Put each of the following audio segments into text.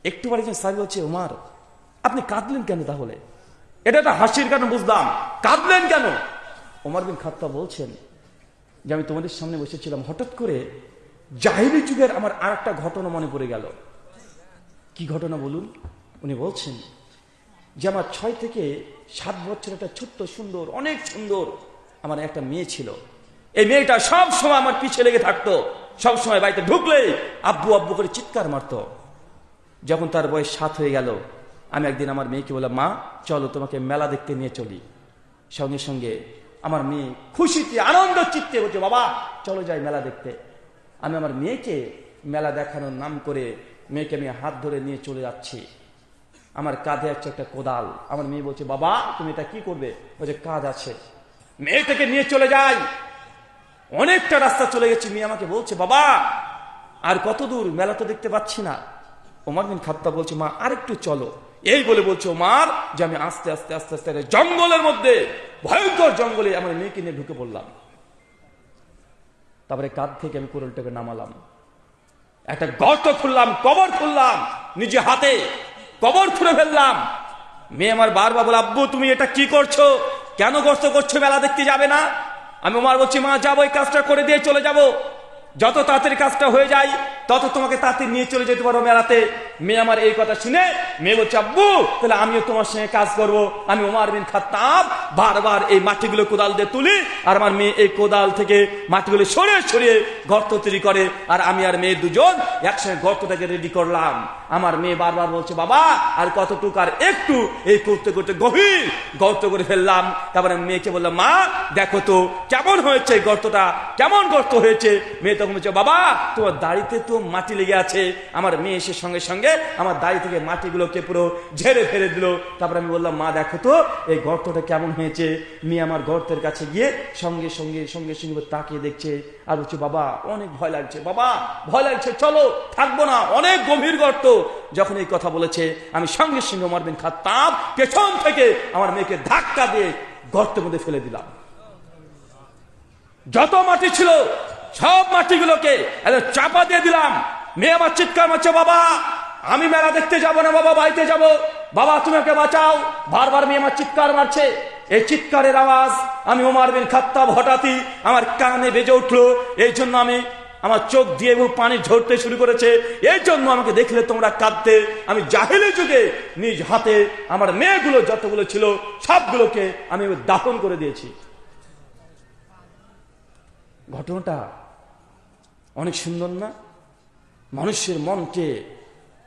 একটু পরে সাহাবী বলছে, ওমর আপনি কাঁদলেন কেন? তাহলে এটা একটা হাসির কারণ বুঝলাম, কাঁদলেন কেন? ওমর বিন খাত্তাব বলছেন যে আমি তোমাদের সামনে বসেছিলাম, হঠাৎ করে জাহিলি যুগের আমার আর একটা ঘটনা মনে পড়ে গেল। কি ঘটনা বলুন? উনি বলছেন যে আমার 6 থেকে 7 বছর একটা ছোট্ট সুন্দর, অনেক সুন্দর আমার একটা মেয়ে ছিল। এই মেয়েটা সব সময় আমার পিছে লেগে থাকতো, সব সময় বাড়িতে ঢুকলে আব্বু আব্বু করে চিৎকার মারতো। যখন তার বয়স 7 হয়ে গেল, আমি একদিন আমার মেয়েকে বললাম, মা চলো তোমাকে মেলা দেখতে নিয়ে চলি। সঙ্গে সঙ্গে আমার মেয়ে খুশিতে আনন্দ চিত্তে বলছে, বাবা চলো যাই মেলা দেখতে। আমি আমার মেয়েকে মেলা দেখানোর নাম করে মেয়েকে আমি হাত ধরে নিয়ে চলে যাচ্ছি। আমার কাঁধে আছে একটা কোদাল। আমার মেয়ে বলছে, বাবা তুমি এটা কি করবে? বলছে কাজ আছে। মেয়েটাকে নিয়ে চলে যাই, অনেকটা রাস্তা চলে গেছি। মেয়ে আমাকে বলছে, বাবা আর কত দূর? মেলা তো দেখতে পাচ্ছি না। ওমর বিন খাত্তাব বলছে, মা আরেকটু চলো। এই বলে বলছে ওমর যে আমি আস্তে আস্তে আস্তে আস্তে জঙ্গলের মধ্যে, ভয়ঙ্কর জঙ্গলে আমার মেয়েকে নিয়ে ঢুকে পড়লাম। তারপরে কাঁধ থেকে আমি কোদালটাকে নামালাম, একটা গর্ত খুললাম, কবর খুললাম, নিজে হাতে কবর খুঁড়ে ফেললাম। মেয়ে আমার বারবার বলে, আব্বু তুমি এটা কি করছো? কেন গর্ত করছো? মেলা দেখতে যাবে না? আমি ওমর বলছি, মা যাবো, এই কাজটা করে দিয়ে চলে যাব। যত তাড়াতাড়ি কাজটা হয়ে যায় তত তোমাকে তাড়াতাড়ি নিয়ে চলে যেতে পারো মেলাতে। মেয়ে আমার এই কথা শুনে মেয়ে বলছে, আব্বু তাহলে আমিও তোমার সঙ্গে কাজ করব। আমি ওমর বিন খাত্তাব বারবার এই মাটিগুলো কোদাল দিয়ে তুলি, আর আমার মেয়ে এই কোদাল থেকে মাটিগুলো সরিয়ে সরিয়ে গর্ত তৈরি করে, আর আমি আর মেয়ে দুজন একসঙ্গে গর্তটাকে রেডি করলাম। আমার মেয়ে বারবার বলছে, বাবা আর কতটুকু? আর একটু। এই করতে করতে গভীর গর্ত করে ফেললাম। তারপরে মেয়েকে বললাম, মা দেখো তো কেমন হয়েছে গর্তটা, কেমন গর্ত হয়েছে? মেয়ে তখন বলছে, বাবা তোমার দাড়িতে তো মাটি লেগে আছে। আমার মেয়ে এসে সঙ্গে সঙ্গে আমার দাড়ি থেকে মাটিগুলোকে পুরো ঝেড়ে ফেলে দিল। তারপরে আমি বললাম, মা দেখো তো এই গর্তটা কেমন হয়েছে। মেয়ে আমার গর্তের কাছে গিয়ে সঙ্গে সঙ্গে সঙ্গে সঙ্গে তাকিয়ে দেখছে, আর বলছে, বাবা অনেক ভয় লাগছে, বাবা ভয় লাগছে, চলো থাকবো না, অনেক গভীর গর্ত। যখন এই কথা বলেছে আমি সঙ্গে সঙ্গে ওমর বিন খাত্তাব পেছন থেকে আমার মেয়েকে ধাক্কা দিয়ে গর্তের মধ্যে ফেলে দিলাম। যত মাটি ছিল সব মাটিগুলোকে চাপা দিয়ে দিলাম। মেয়ে আমার চিৎকার মারছে, বাবা আমি মেলা দেখতে যাব না, বাবা বাড়িতে যাব, বাবা তুমি ওকে বাঁচাও। বারবার মেয়ে আমার চিৎকার মারছে। এই চিৎকারের আওয়াজ আমি ওমর বিন খাত্তাব হঠাৎই আমার কানে বেজে উঠলো। এই জন্য আমি আমার চোখ দিয়ে পানি ঝরতে শুরু করেছে। এই জন্য আমাকে দেখলে তোমরা কাঁদতে। আমি জাহেলি যুগে নিজ হাতে আমার মেয়েগুলো যতগুলো ছিল সবগুলোকে আমি দাফন করে দিয়েছি। ঘটনাটা অনেক সুন্দর না? মানুষের মনকে,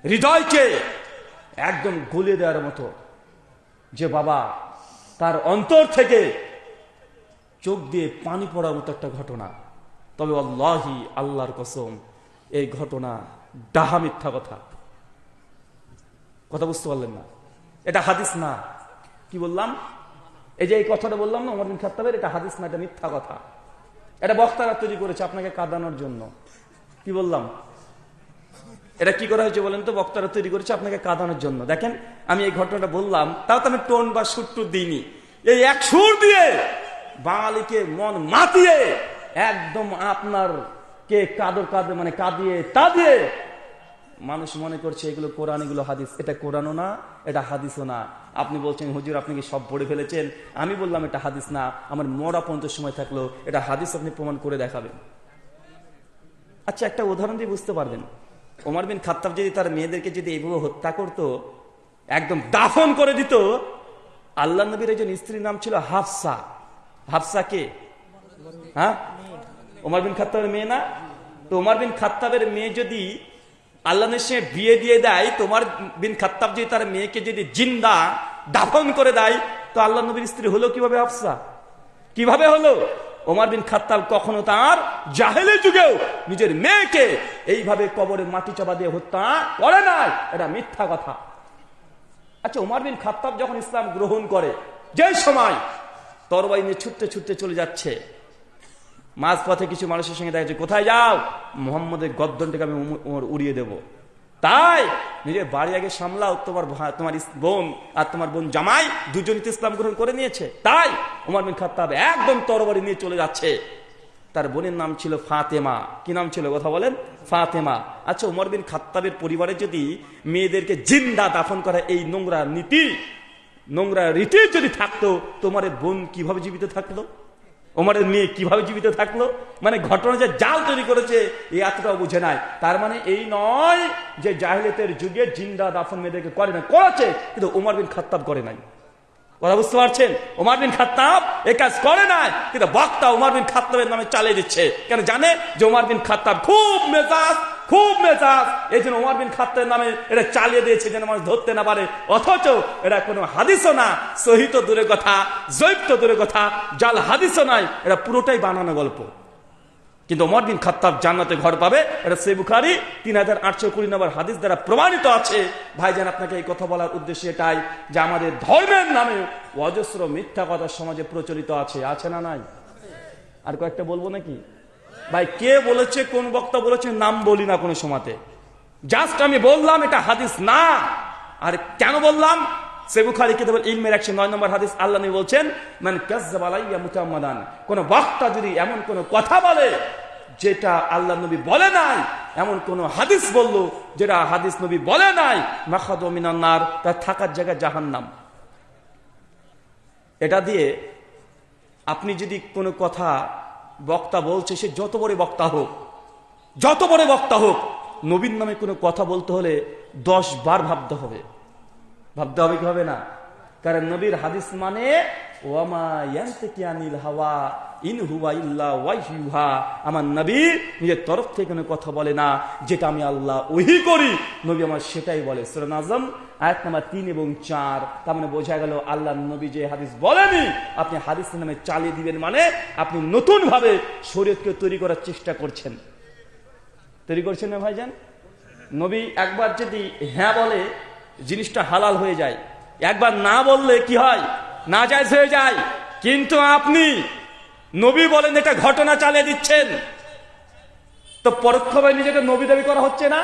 হৃদয়কে একদম গলিয়ে দেওয়ার মতো, যে বাবা তার অন্তর থেকে চোখ দিয়ে পানি পড়ার মতো একটা ঘটনা। তবে আল্লাহি, আল্লাহর কসম, এই ঘটনা ডাহা মিথ্যা কথা। কথা বুঝতে পারলেন না? এটা হাদিস না। কি বললাম? এই যে এই কথাটা বললাম না ওমর বিন খাত্তাবের, এটা হাদিস না, এটা মিথ্যা কথা। এটা বক্তারা তৈরি করেছে আপনাকে কাঁদানোর জন্য। কি বললাম? এটা কি করা হয়েছে বলেন তো? বক্তারা তৈরি করেছে আপনাকে কাঁদানোর জন্য। দেখেন আমি এই ঘটনাটা বললাম, তাও তো আমি টোন বা সুর দিইনি। এই এক সুর দিয়ে বাঙালিকে মন মাতিয়ে একদম আপনার কে কাদর কাঁদে, মানে কাঁদিয়ে তা দিয়ে মানুষ মনে করছে এগুলো কোরআন, এগুলো হাদিস। এটা কোরআনও না, এটা হাদিসও না। আপনি বলছেন হুজুর আপনি কি সব পড়ে ফেলেছেন? আমি বললাম এটা হাদিস না। আমার মরা পর্যন্ত সময় থাকলো এটা হাদিস আপনি প্রমাণ করে দেখাবেন। আচ্ছা একটা উদাহরণ দিয়ে বুঝতে পারবেন। ওমর বিন খাত্তাব যদি তার মেয়েদেরকে যদি এইভাবে হত্যা করত, একদম দাফন করে দিত। আল্লাহ নবীর একজন স্ত্রীর নাম ছিল হাফসা। হাফসা কে? হ্যাঁ, ওমর বিন খাত্তাবের মেয়ে না? তো ওমর বিন খাত্তাবের মেয়ে যদি আল্লাহর সঙ্গে বিয়ে দিয়ে দেয়, তো ওমর বিন খাত্তাব যদি তার মেয়েকে যদি জিন্দা দাফন করে দেয়, তো আল্লাহ নবীর স্ত্রী হলো কিভাবে হাফসা? কিভাবে হলো? ওমর বিন খাত্তাব কখনো তার জাহেলি যুগেও নিজের মেয়েকে এইভাবে কবরে মাটি চাপা দিয়ে হত্যা করে নাই। এটা মিথ্যা কথা। আচ্ছা ওমর বিন খাত্তাব যখন ইসলাম গ্রহণ করে, যে সময় তরবারি নিয়ে ছুটতে ছুটতে চলে যাচ্ছে, মাঝপথে কিছু মানুষের সঙ্গে দেখা যাচ্ছে, কোথায় যাও? মুহাম্মদের গর্দনটাকে আমি উড়িয়ে দেব। তাই নিজের বাড়ি আগে সামলাও, তোমার বোন আর তোমার বোন জামাই দুজনই ইসলাম গ্রহণ করে নিয়েছে। তাই ওমর বিন খাত্তাব একদম তরবারি নিয়ে চলে যাচ্ছে। তার বোনের নাম ছিল ফাতেমা। কি নাম ছিল কথা বলেন? ফাতেমা। আচ্ছা, উমর বিন খাত্তাবের পরিবারে যদি মেয়েদেরকে জিন্দা দাফন করা এই নোংরা নীতি, নোংরা রীতি যদি থাকতো, তোমার বোন কিভাবে জীবিত থাকলো? ওমরের মেয়ে কিভাবে জীবিত থাকলো? মানে ঘটনা যে জাল তৈরি করেছে এই এতটাও বুঝে নাই। তার মানে এই নয় যে জাহেলিয়াতের যুগে জিন্দা দাফন মেয়েদেরকে করে না, করেছে, কিন্তু ওমর বিন খাত্তাব করে নাই। কথা বুঝতে পারছেন? ওমর বিন খাত্তাব এই কাজ করে নাই, কিন্তু বক্তা ওমর বিন খাত্তাবের নামে চালিয়ে দিচ্ছে। কেন জানে যে ওমর বিন খাত্তাব খুব মেজাজ, খুব মেজাজ, এই জন্য ওমর বিন খাত্তাবের নামে এটা চালিয়ে দিয়েছে যেন মানুষ ধরতে না পারে। অথচ এটা কোনো হাদিসও না, সহিহ তো দূরের কথা, জয়ীফ তো দূরের কথা, জাল হাদিসও নাই, এটা পুরোটাই বানানো গল্প। কিন্তু ওমর বিন খাত্তাব জান্নাতে ঘর পাবে, এটা সহিহ বুখারী 3820 নম্বর হাদিস দ্বারা প্রমাণিত আছে। ভাইজান, আপনাকে এই কথা বলার উদ্দেশ্য এটাই যে আমাদের ধর্মের নামে অজস্র মিথ্যা কথা সমাজে প্রচলিত আছে, আছে না নাই? আর কয়েকটা বলবো নাকি ভাই? কে বলেছে, কোন বক্তা বলেছে, নাম বলি না কোনো সময়তে, জাস্ট আমি বললাম এটা হাদিস না। আর কেন বললাম? সহিহ বুখারী কিতাবুল ইলমের 109 নম্বর হাদিস, আল্লাহ নবী বলছেন, মান কাযযাবা আলাইয়া মুতাআম্মাদান, কোন বক্তা যদি এমন কোন কথা বলে যেটা আল্লাহ নবী বলে নাই, এমন কোন হাদিস বলল যেটা হাদিস নবী বলে নাই, মাখাদু মিনান নার, তার থাকার জায়গা জাহান্নাম। এটা দিয়ে আপনি যদি কোনো কথা বক্তা বলছে, সে যত বড় বক্তা হোক, যত বড় বক্তা হোক, নবীর নামে কোনো কথা বলতে হলে 10 বার ভাবতে হবে। ভাবতে হবে কি হবে না? কারণ নবীর হাদিস মানে ওয়ামা ইয়ানতিকু আনিল হাওয়া ইন হুয়া ইল্লা ওয়াহয়ুহা, আমার নবী নিজের তরফ থেকে কোনো কথা বলে না, যেটা আমি আল্লাহ ওহী করি নবী আমার সেটাই বলে। সূরা নাজম আয়াত নাম্বার 3 এবং 4। তার মানে বোঝা গেল আল্লাহ নবী যে হাদিস বলেনি আপনি হাদিসের নামে চালিয়ে দিবেন, মানে আপনি নতুন ভাবে শরীয়তকে তৈরি করার চেষ্টা করছেন। তৈরি করছেন না ভাইজান? নবী একবার যদি হ্যাঁ বলে জিনিসটা হালাল হয়ে যায়, একবার না বললে কি হয়? নাজায়েজ হয়ে যায়। কিন্তু আপনি নবী বলেন এটা ঘটনা চালিয়ে দিচ্ছেন, তো পরোক্ষভাবে নিজেকে নবী দাবি করা হচ্ছে না?